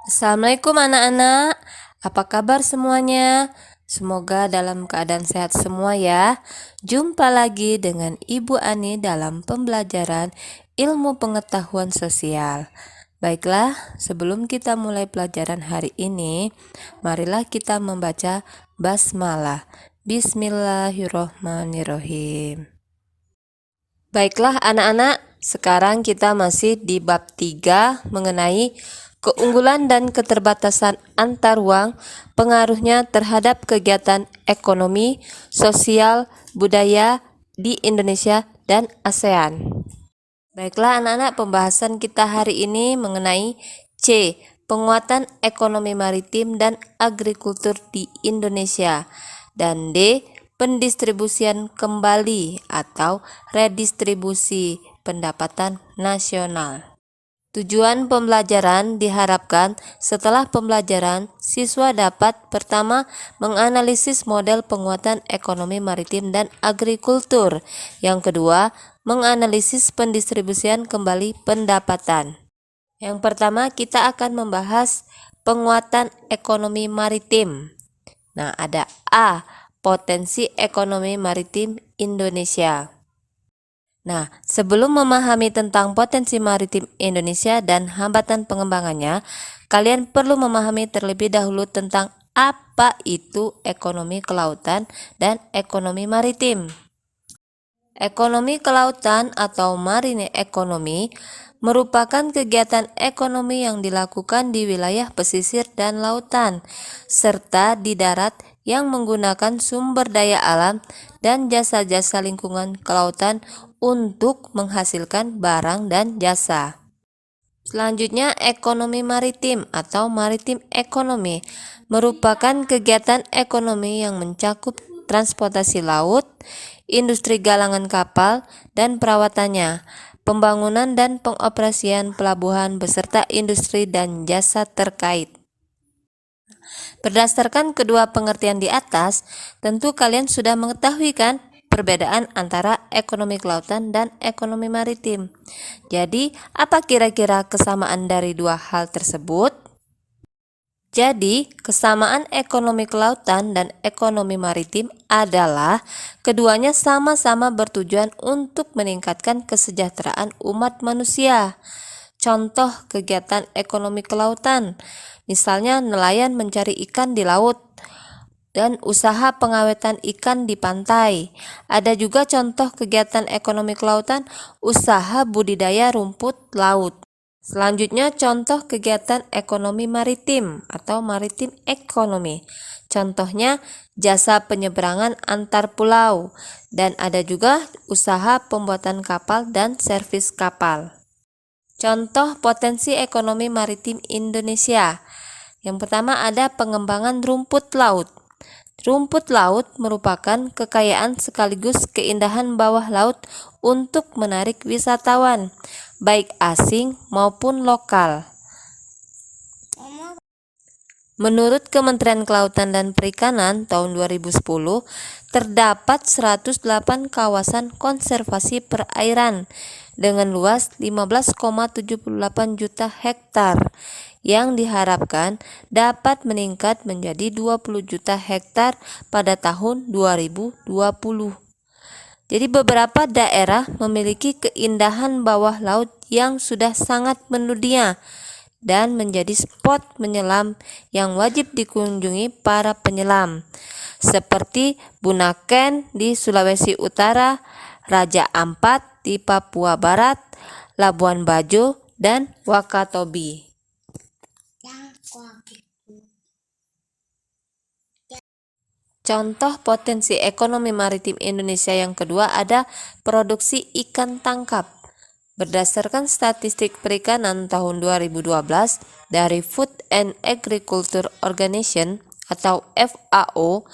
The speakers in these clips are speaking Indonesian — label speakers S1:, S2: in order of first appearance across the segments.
S1: Assalamualaikum anak-anak, apa kabar semuanya? Semoga dalam keadaan sehat semua ya. Jumpa lagi dengan Ibu Ani dalam pembelajaran ilmu pengetahuan sosial. Baiklah, sebelum kita mulai pelajaran hari ini, marilah kita membaca basmalah. Bismillahirrohmanirrohim. Baiklah anak-anak, sekarang kita masih di bab 3 mengenai keunggulan dan keterbatasan antar ruang, pengaruhnya terhadap kegiatan ekonomi, sosial, budaya di Indonesia dan ASEAN. Baiklah anak-anak, pembahasan kita hari ini mengenai C. Penguatan ekonomi maritim dan agrikultur di Indonesia, dan D. Pendistribusian kembali atau redistribusi pendapatan nasional. Tujuan pembelajaran diharapkan setelah pembelajaran, siswa dapat pertama menganalisis model penguatan ekonomi maritim dan agrikultur. Yang kedua, menganalisis pendistribusian kembali pendapatan. Yang pertama, kita akan membahas penguatan ekonomi maritim. Nah, ada A. Potensi ekonomi maritim Indonesia. Nah, sebelum memahami tentang potensi maritim Indonesia dan hambatan pengembangannya, kalian perlu memahami terlebih dahulu tentang apa itu ekonomi kelautan dan ekonomi maritim. Ekonomi kelautan atau marine economy merupakan kegiatan ekonomi yang dilakukan di wilayah pesisir dan lautan, serta di darat yang menggunakan sumber daya alam dan jasa-jasa lingkungan kelautan untuk menghasilkan barang dan jasa. Selanjutnya, ekonomi maritim atau maritim economy merupakan kegiatan ekonomi yang mencakup transportasi laut, industri galangan kapal dan perawatannya, pembangunan dan pengoperasian pelabuhan beserta industri dan jasa terkait. Berdasarkan kedua pengertian di atas, tentu kalian sudah mengetahui kan perbedaan antara ekonomi kelautan dan ekonomi maritim. Jadi, apa kira-kira kesamaan dari dua hal tersebut? Jadi, kesamaan ekonomi kelautan dan ekonomi maritim adalah keduanya sama-sama bertujuan untuk meningkatkan kesejahteraan umat manusia. Contoh kegiatan ekonomi kelautan, misalnya nelayan mencari ikan di laut dan usaha pengawetan ikan di pantai. Ada juga contoh kegiatan ekonomi kelautan, usaha budidaya rumput laut. Selanjutnya, contoh kegiatan ekonomi maritim atau maritim economy. Contohnya, jasa penyeberangan antar pulau, dan ada juga usaha pembuatan kapal dan servis kapal. Contoh potensi ekonomi maritim Indonesia. Yang pertama ada pengembangan rumput laut. Rumput laut merupakan kekayaan sekaligus keindahan bawah laut untuk menarik wisatawan, baik asing maupun lokal. Menurut Kementerian Kelautan dan Perikanan tahun 2010, terdapat 108 kawasan konservasi perairan dengan luas 15,78 juta hektar yang diharapkan dapat meningkat menjadi 20 juta hektar pada tahun 2020. Jadi beberapa daerah memiliki keindahan bawah laut yang sudah sangat mendunia dan menjadi spot menyelam yang wajib dikunjungi para penyelam, seperti Bunaken di Sulawesi Utara, Raja Ampat di Papua Barat, Labuan Bajo, dan Wakatobi. Contoh potensi ekonomi maritim Indonesia yang kedua ada produksi ikan tangkap. Berdasarkan statistik perikanan tahun 2012 dari Food and Agriculture Organization atau FAO,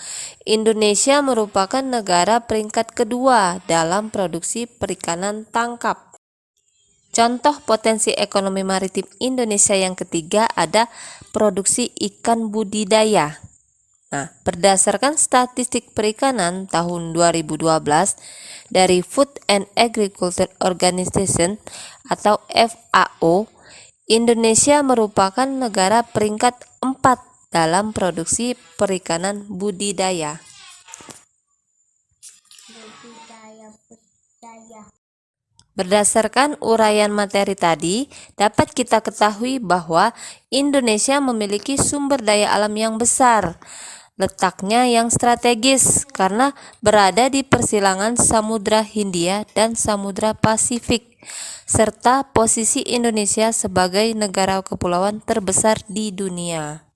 S1: Indonesia merupakan negara peringkat kedua dalam produksi perikanan tangkap. Contoh potensi ekonomi maritim Indonesia yang ketiga ada produksi ikan budidaya. Nah, berdasarkan statistik perikanan tahun 2012 dari Food and Agriculture Organization atau FAO, Indonesia merupakan negara peringkat 4 dalam produksi perikanan budidaya. Berdasarkan uraian materi tadi, dapat kita ketahui bahwa Indonesia memiliki sumber daya alam yang besar. Letaknya yang strategis karena berada di persilangan Samudra Hindia dan Samudra Pasifik, serta posisi Indonesia sebagai negara kepulauan terbesar di dunia.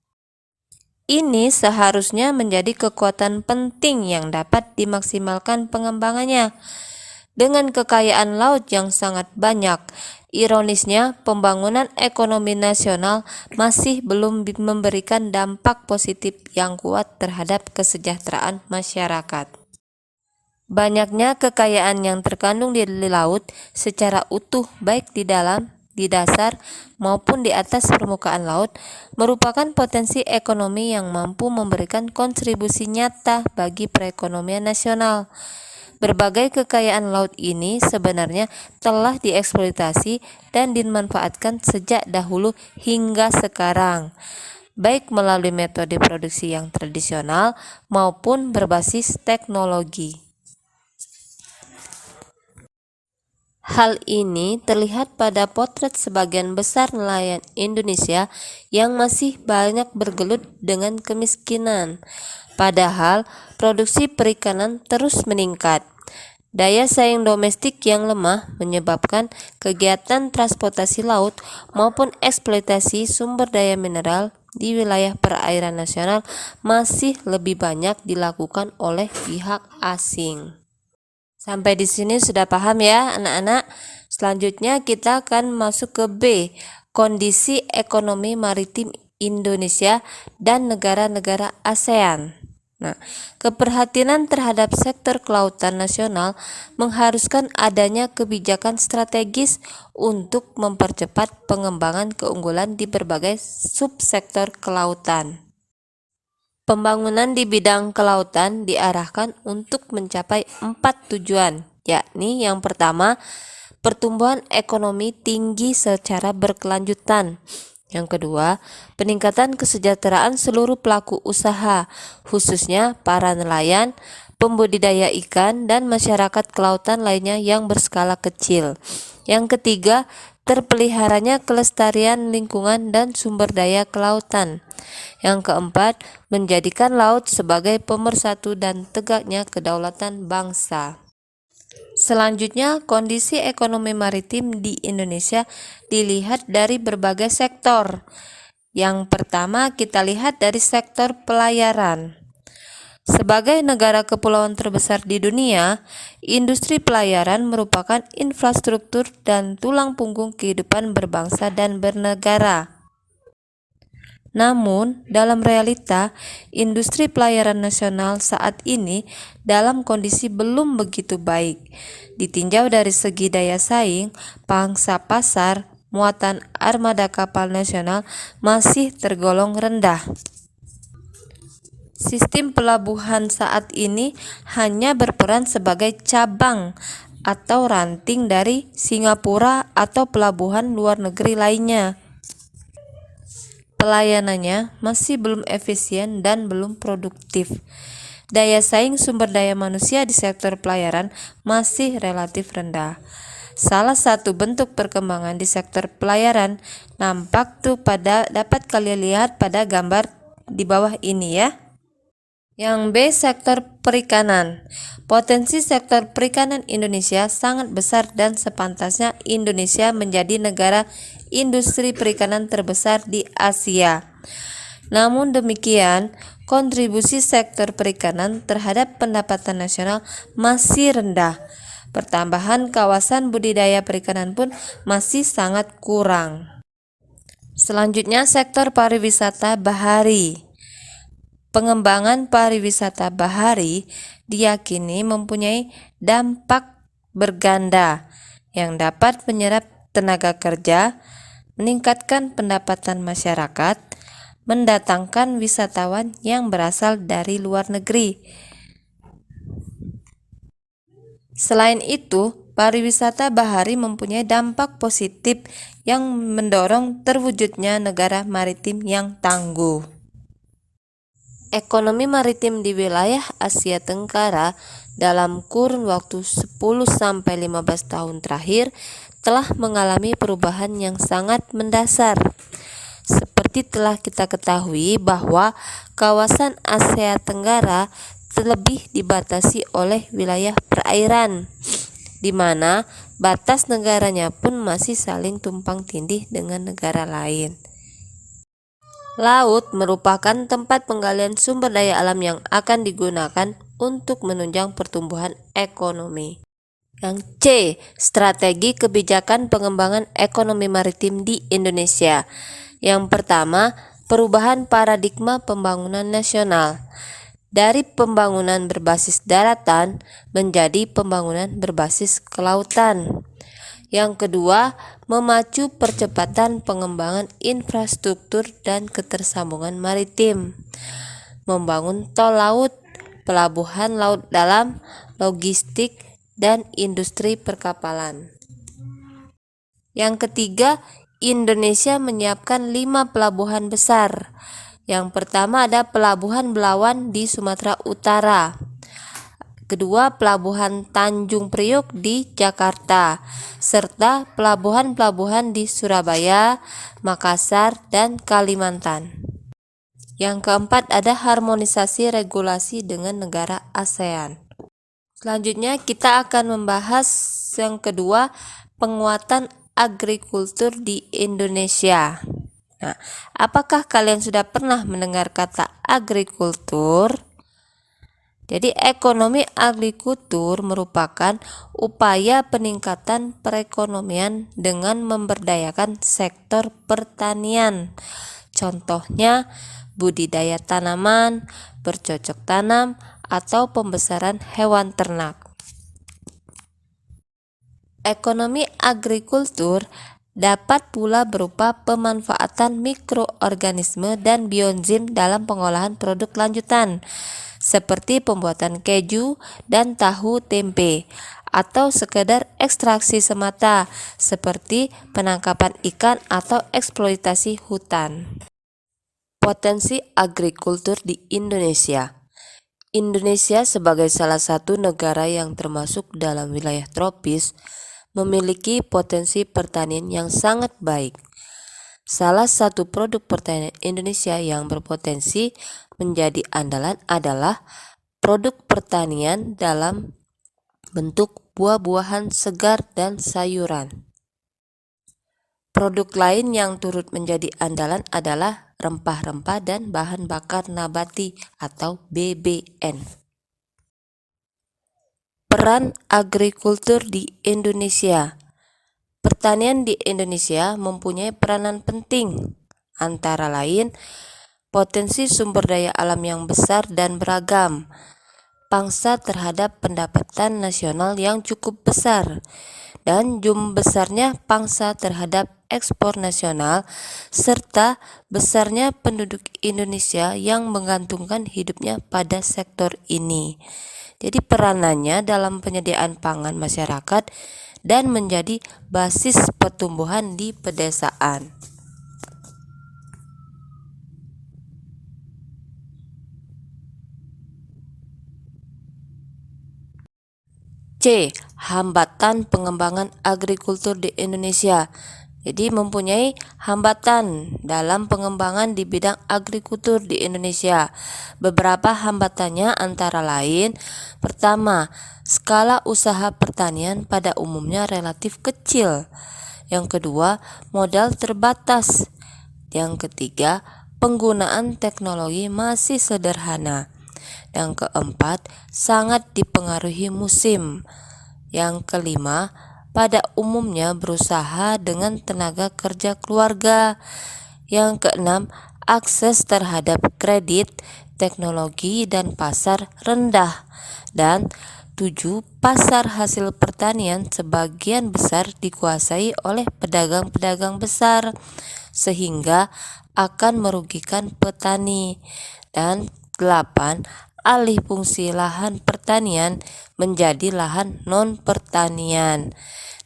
S1: Ini seharusnya menjadi kekuatan penting yang dapat dimaksimalkan pengembangannya. Dengan kekayaan laut yang sangat banyak, ironisnya pembangunan ekonomi nasional masih belum memberikan dampak positif yang kuat terhadap kesejahteraan masyarakat. Banyaknya kekayaan yang terkandung di laut secara utuh baik di dalam, di dasar, maupun di atas permukaan laut merupakan potensi ekonomi yang mampu memberikan kontribusi nyata bagi perekonomian nasional. Berbagai kekayaan laut ini sebenarnya telah dieksploitasi dan dimanfaatkan sejak dahulu hingga sekarang, baik melalui metode produksi yang tradisional maupun berbasis teknologi. Hal ini terlihat pada potret sebagian besar nelayan Indonesia yang masih banyak bergelut dengan kemiskinan. Padahal produksi perikanan terus meningkat. Daya saing domestik yang lemah menyebabkan kegiatan transportasi laut maupun eksploitasi sumber daya mineral di wilayah perairan nasional masih lebih banyak dilakukan oleh pihak asing. Sampai di sini sudah paham ya anak-anak? Selanjutnya kita akan masuk ke B, kondisi ekonomi maritim Indonesia dan negara-negara ASEAN. Nah, keprihatinan terhadap sektor kelautan nasional mengharuskan adanya kebijakan strategis untuk mempercepat pengembangan keunggulan di berbagai subsektor kelautan. Pembangunan di bidang kelautan diarahkan untuk mencapai 4 tujuan, yakni yang pertama, pertumbuhan ekonomi tinggi secara berkelanjutan. Yang kedua, peningkatan kesejahteraan seluruh pelaku usaha, khususnya para nelayan, pembudidaya ikan, dan masyarakat kelautan lainnya yang berskala kecil. Yang ketiga, terpeliharanya kelestarian lingkungan dan sumber daya kelautan. Yang keempat, menjadikan laut sebagai pemersatu dan tegaknya kedaulatan bangsa. Selanjutnya, kondisi ekonomi maritim di Indonesia dilihat dari berbagai sektor. Yang pertama, kita lihat dari sektor pelayaran. Sebagai negara kepulauan terbesar di dunia, industri pelayaran merupakan infrastruktur dan tulang punggung kehidupan berbangsa dan bernegara. Namun, dalam realita, industri pelayaran nasional saat ini dalam kondisi belum begitu baik. Ditinjau dari segi daya saing, pangsa pasar, muatan armada kapal nasional masih tergolong rendah. Sistem pelabuhan saat ini hanya berperan sebagai cabang atau ranting dari Singapura atau pelabuhan luar negeri lainnya. Pelayanannya masih belum efisien dan belum produktif. Daya saing sumber daya manusia di sektor pelayaran masih relatif rendah. Salah satu bentuk perkembangan di sektor pelayaran dapat kalian lihat pada gambar di bawah ini ya. Yang B, sektor perikanan. Potensi sektor perikanan Indonesia sangat besar dan sepantasnya Indonesia menjadi negara industri perikanan terbesar di Asia. Namun demikian, kontribusi sektor perikanan terhadap pendapatan nasional masih rendah. Pertambahan kawasan budidaya perikanan pun masih sangat kurang. Selanjutnya, sektor pariwisata bahari. Pengembangan pariwisata bahari diyakini mempunyai dampak berganda yang dapat menyerap tenaga kerja, meningkatkan pendapatan masyarakat, mendatangkan wisatawan yang berasal dari luar negeri. Selain itu, pariwisata bahari mempunyai dampak positif yang mendorong terwujudnya negara maritim yang tangguh. Ekonomi maritim di wilayah Asia Tenggara dalam kurun waktu 10-15 tahun terakhir telah mengalami perubahan yang sangat mendasar. Seperti telah kita ketahui bahwa kawasan Asia Tenggara terlebih dibatasi oleh wilayah perairan, di mana batas negaranya pun masih saling tumpang tindih dengan negara lain. Laut merupakan tempat penggalian sumber daya alam yang akan digunakan untuk menunjang pertumbuhan ekonomi. Yang C. Strategi kebijakan pengembangan ekonomi maritim di Indonesia. Yang pertama, perubahan paradigma pembangunan nasional. Dari pembangunan berbasis daratan menjadi pembangunan berbasis kelautan. Yang kedua, memacu percepatan pengembangan infrastruktur dan ketersambungan maritim. Membangun tol laut, pelabuhan laut dalam, logistik, dan industri perkapalan. Yang ketiga, Indonesia menyiapkan 5 pelabuhan besar. Yang pertama ada Pelabuhan Belawan di Sumatera Utara. Kedua, Pelabuhan Tanjung Priok di Jakarta, serta pelabuhan-pelabuhan di Surabaya, Makassar, dan Kalimantan. Yang keempat ada harmonisasi regulasi dengan negara ASEAN. Selanjutnya kita akan membahas yang kedua, penguatan agrikultur di Indonesia. Nah, apakah kalian sudah pernah mendengar kata agrikultur? Jadi ekonomi agrikultur merupakan upaya peningkatan perekonomian dengan memberdayakan sektor pertanian. Contohnya budidaya tanaman, bercocok tanam, atau pembesaran hewan ternak. Ekonomi agrikultur dapat pula berupa pemanfaatan mikroorganisme dan bioenzim dalam pengolahan produk lanjutan, seperti pembuatan keju dan tahu tempe, atau sekedar ekstraksi semata, seperti penangkapan ikan atau eksploitasi hutan. Potensi agrikultur di Indonesia. Indonesia sebagai salah satu negara yang termasuk dalam wilayah tropis, memiliki potensi pertanian yang sangat baik. Salah satu produk pertanian Indonesia yang berpotensi menjadi andalan adalah produk pertanian dalam bentuk buah-buahan segar dan sayuran. Produk lain yang turut menjadi andalan adalah rempah-rempah dan bahan bakar nabati atau BBN. Peran agrikultur di Indonesia. Pertanian di Indonesia mempunyai peranan penting, antara lain potensi sumber daya alam yang besar dan beragam, pangsa terhadap pendapatan nasional yang cukup besar, dan besarnya pangsa terhadap ekspor nasional, serta besarnya penduduk Indonesia yang menggantungkan hidupnya pada sektor ini. Jadi peranannya dalam penyediaan pangan masyarakat dan menjadi basis pertumbuhan di pedesaan. C. Hambatan pengembangan agrikultur di Indonesia. Jadi mempunyai hambatan dalam pengembangan di bidang agrikultur di Indonesia. Beberapa hambatannya antara lain, pertama, skala usaha pertanian pada umumnya relatif kecil. Yang kedua, modal terbatas. Yang ketiga, penggunaan teknologi masih sederhana. Yang keempat, sangat dipengaruhi musim. Yang kelima, pada umumnya berusaha dengan tenaga kerja keluarga. Yang keenam, akses terhadap kredit, teknologi, dan pasar rendah. Dan 7. Pasar hasil pertanian sebagian besar dikuasai oleh pedagang-pedagang besar, sehingga akan merugikan petani. Dan 8. alih fungsi lahan pertanian menjadi lahan non-pertanian.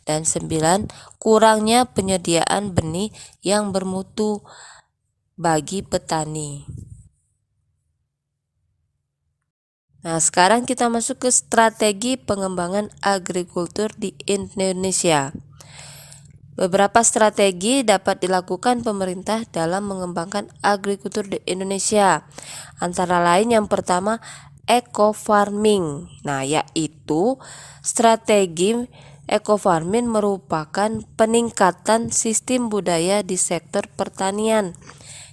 S1: Dan 9, kurangnya penyediaan benih yang bermutu bagi petani. Nah, sekarang kita masuk ke strategi pengembangan agrikultur di Indonesia. Beberapa strategi dapat dilakukan pemerintah dalam mengembangkan agrikultur di Indonesia. Antara lain yang pertama, eco farming. Nah, yaitu strategi eco farming merupakan peningkatan sistem budaya di sektor pertanian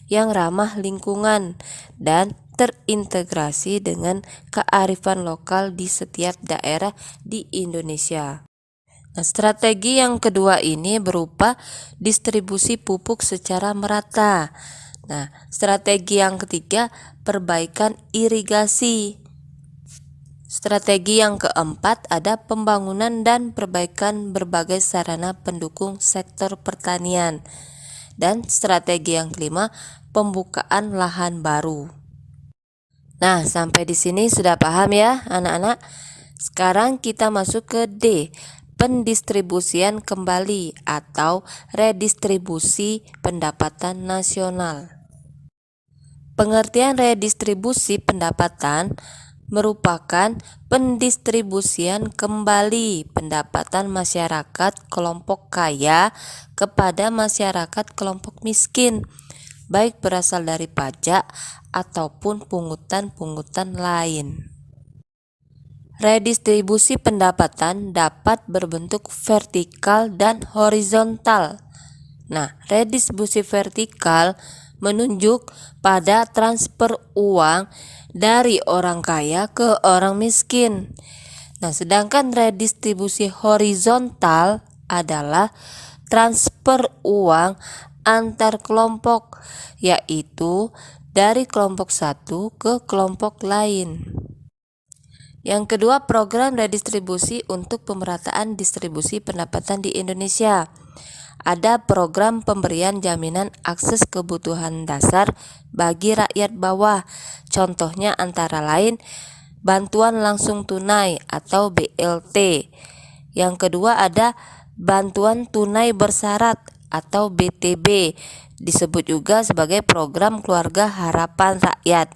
S1: yang ramah lingkungan dan terintegrasi dengan kearifan lokal di setiap daerah di Indonesia. Nah, strategi yang kedua ini berupa distribusi pupuk secara merata. Nah, strategi yang ketiga, perbaikan irigasi. Strategi yang keempat ada pembangunan dan perbaikan berbagai sarana pendukung sektor pertanian. Dan strategi yang kelima, pembukaan lahan baru. Nah, sampai di sini sudah paham ya anak-anak? Sekarang kita masuk ke D, pendistribusian kembali atau redistribusi pendapatan nasional. Pengertian redistribusi pendapatan merupakan pendistribusian kembali pendapatan masyarakat kelompok kaya kepada masyarakat kelompok miskin, baik berasal dari pajak ataupun pungutan-pungutan lain. Redistribusi pendapatan dapat berbentuk vertikal dan horizontal. Nah, redistribusi vertikal menunjuk pada transfer uang dari orang kaya ke orang miskin. Nah, sedangkan redistribusi horizontal adalah transfer uang antar kelompok, yaitu dari kelompok satu ke kelompok lain. Yang kedua, program redistribusi untuk pemerataan distribusi pendapatan di Indonesia. Ada program pemberian jaminan akses kebutuhan dasar bagi rakyat bawah. Contohnya antara lain bantuan langsung tunai atau BLT. Yang kedua ada bantuan tunai bersyarat atau BTB, disebut juga sebagai program keluarga harapan rakyat.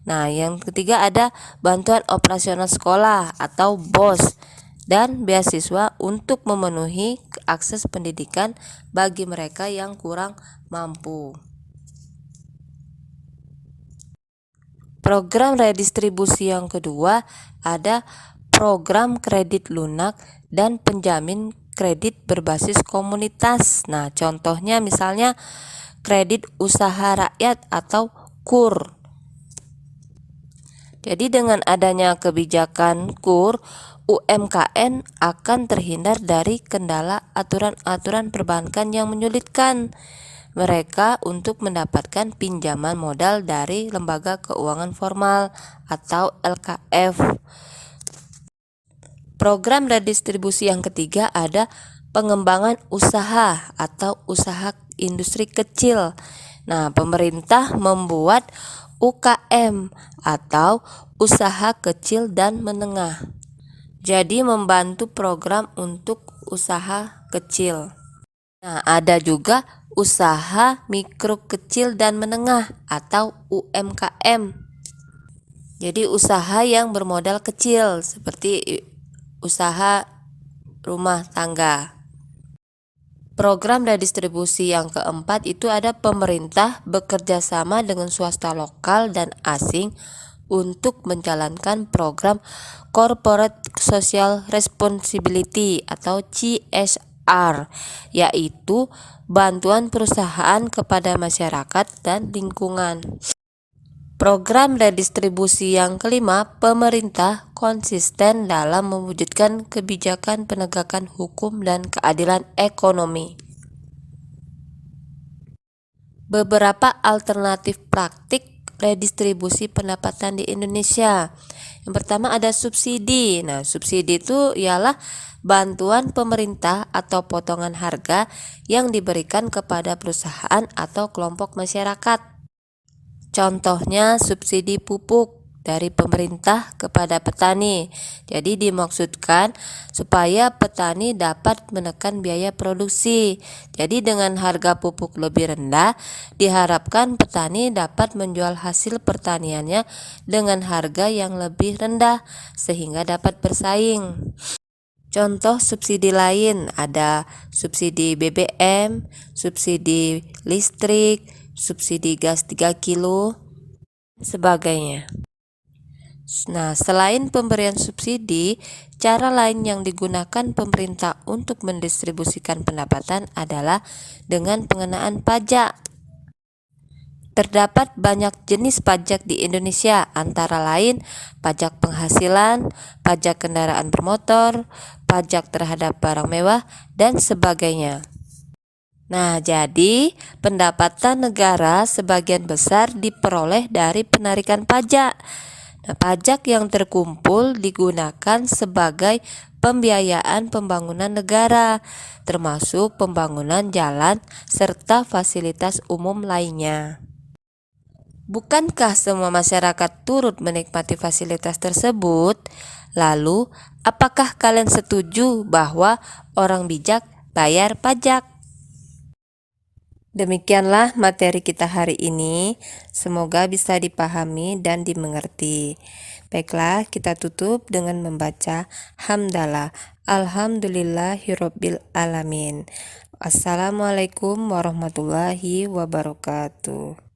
S1: Nah, yang ketiga ada bantuan operasional sekolah atau BOS dan beasiswa untuk memenuhi akses pendidikan bagi mereka yang kurang mampu. Program redistribusi yang kedua ada program kredit lunak dan penjamin kredit berbasis komunitas. Nah, contohnya misalnya kredit usaha rakyat atau KUR. Jadi dengan adanya kebijakan KUR, UMKM akan terhindar dari kendala aturan-aturan perbankan yang menyulitkan mereka untuk mendapatkan pinjaman modal dari lembaga keuangan formal atau LKF. Program redistribusi yang ketiga ada pengembangan usaha atau usaha industri kecil. Nah, pemerintah membuat UKM atau usaha kecil dan menengah. Jadi membantu program untuk usaha kecil. Nah, ada juga usaha mikro kecil dan menengah atau UMKM. Jadi usaha yang bermodal kecil seperti usaha rumah tangga. Program redistribusi yang keempat itu ada pemerintah bekerja sama dengan swasta lokal dan asing untuk menjalankan program Corporate Social Responsibility atau CSR, yaitu bantuan perusahaan kepada masyarakat dan lingkungan. Program redistribusi yang kelima, pemerintah konsisten dalam mewujudkan kebijakan penegakan hukum dan keadilan ekonomi. Beberapa alternatif praktik redistribusi pendapatan di Indonesia. Yang pertama ada subsidi. Nah, subsidi itu ialah bantuan pemerintah atau potongan harga yang diberikan kepada perusahaan atau kelompok masyarakat. Contohnya subsidi pupuk. dari pemerintah kepada petani. Jadi dimaksudkan supaya petani dapat menekan biaya produksi. Jadi dengan harga pupuk lebih rendah, diharapkan petani dapat menjual hasil pertaniannya dengan harga yang lebih rendah sehingga dapat bersaing. Contoh subsidi lain ada subsidi BBM, subsidi listrik, subsidi gas 3 kilo, sebagainya. Nah, selain pemberian subsidi, cara lain yang digunakan pemerintah untuk mendistribusikan pendapatan adalah dengan pengenaan pajak. Terdapat banyak jenis pajak di Indonesia, antara lain pajak penghasilan, pajak kendaraan bermotor, pajak terhadap barang mewah, dan sebagainya. Nah, jadi pendapatan negara sebagian besar diperoleh dari penarikan pajak. Nah, pajak yang terkumpul digunakan sebagai pembiayaan pembangunan negara, termasuk pembangunan jalan serta fasilitas umum lainnya. Bukankah semua masyarakat turut menikmati fasilitas tersebut? Lalu, apakah kalian setuju bahwa orang bijak bayar pajak? Demikianlah materi kita hari ini. Semoga bisa dipahami dan dimengerti. Baiklah, kita tutup dengan membaca hamdalah. Alhamdulillahirabbil alamin. Assalamualaikum warahmatullahi wabarakatuh.